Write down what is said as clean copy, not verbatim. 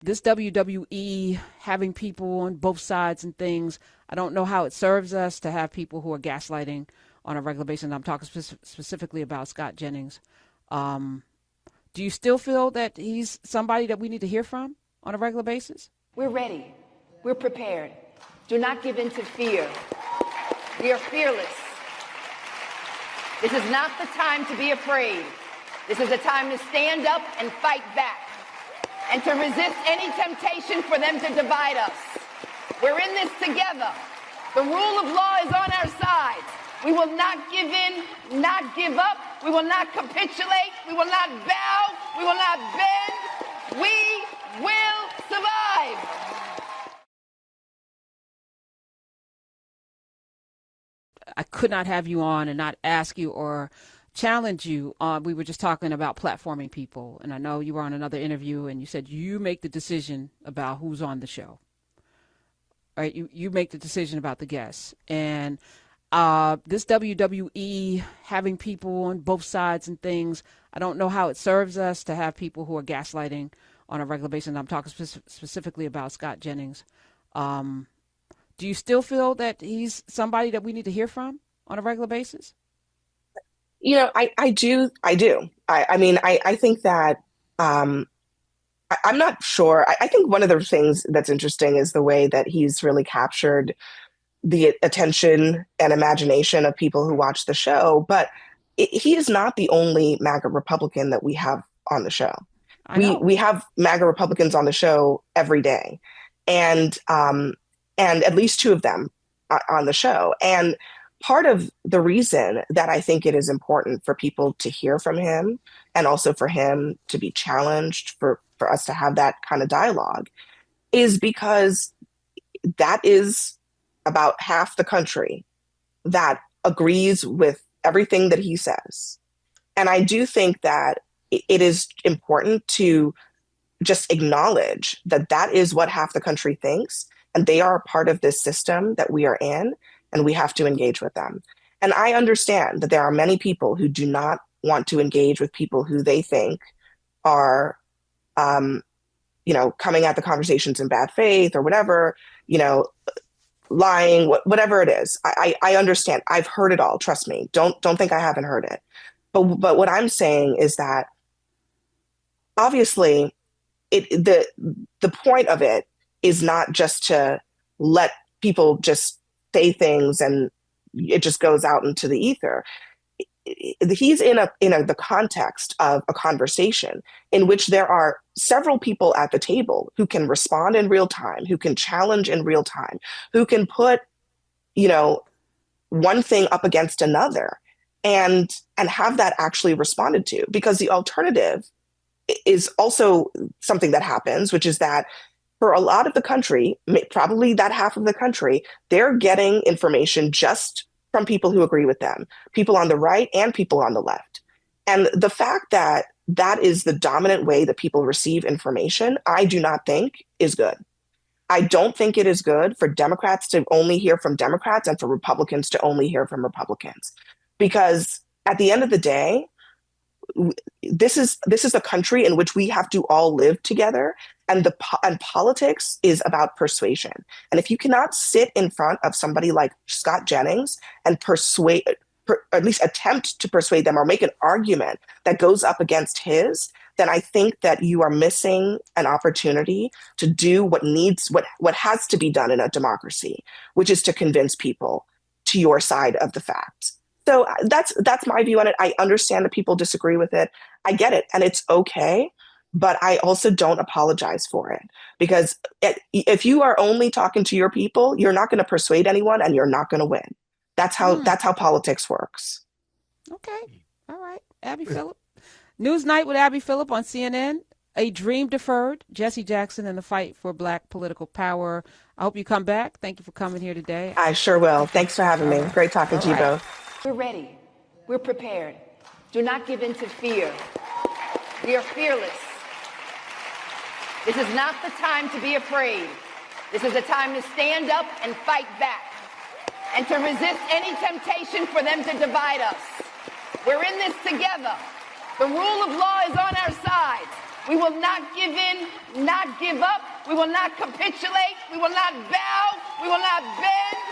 this WWE having people on both sides and things, I don't know how it serves us to have people who are gaslighting on a regular basis. And I'm talking specifically about Scott Jennings. Um, do you still feel that he's somebody that we need to hear from on a regular basis? We're ready. We're prepared. Do not give in to fear. We are fearless. This is not the time to be afraid. This is a time to stand up and fight back and to resist any temptation for them to divide us. We're in this together. The rule of law is on our side. We will not give in, not give up. We will not capitulate. We will not bow. We will not bend. We will survive. I could not have you on and not ask you or challenge you. We were just talking about platforming people, and I know you were on another interview, and you said you make the decision about who's on the show. All right, you make the decision about the guests, and this WWE having people on both sides and things, I don't know how it serves us to have people who are gaslighting on a regular basis. And I'm talking specifically about Scott Jennings. Do you still feel that he's somebody that we need to hear from on a regular basis? I do. I think that I'm not sure. I think one of the things that's interesting is the way that he's really captured the attention and imagination of people who watch the show. But he is not the only MAGA Republican that we have on the show. We have MAGA Republicans on the show every day, and at least two of them on the show. And part of the reason that I think it is important for people to hear from him and also for him to be challenged, for us to have that kind of dialogue, is because that is about half the country that agrees with everything that he says. And I do think that it is important to just acknowledge that that is what half the country thinks, and they are a part of this system that we are in, and we have to engage with them. And I understand that there are many people who do not want to engage with people who they think are, coming at the conversations in bad faith or whatever, lying, whatever it is. I understand. I've heard it all. Trust me. Don't think I haven't heard it. But what I'm saying is that obviously the point of it is not just to let people just say things and it just goes out into the ether. He's in the context of a conversation in which there are several people at the table who can respond in real time, who can challenge in real time, who can put, one thing up against another and have that actually responded to. Because the alternative is also something that happens, which is that for a lot of the country, probably that half of the country, they're getting information just from people who agree with them, people on the right and people on the left. And the fact that that is the dominant way that people receive information, I do not think is good. I don't think it is good for Democrats to only hear from Democrats and for Republicans to only hear from Republicans. Because at the end of the day, this is a country in which we have to all live together, and politics is about persuasion. And if you cannot sit in front of somebody like Scott Jennings and persuade, or at least attempt to persuade them or make an argument that goes up against his, then I think that you are missing an opportunity to do what has to be done in a democracy, which is to convince people to your side of the facts. So that's my view on it. I understand that people disagree with it. I get it, and it's okay. But I also don't apologize for it, because if you are only talking to your people, you're not going to persuade anyone, and you're not going to win. That's how politics works. Okay, all right, Abby Phillip. Newsnight with Abby Phillip on CNN. A dream deferred. Jesse Jackson and the fight for Black political power. I hope you come back. Thank you for coming here today. I sure will. Thanks for having me. Great talking to you both. We're ready. We're prepared. Do not give in to fear. We are fearless. This is not the time to be afraid. This is a time to stand up and fight back and to resist any temptation for them to divide us. We're in this together. The rule of law is on our side. We will not give in, not give up. We will not capitulate. We will not bow. We will not bend.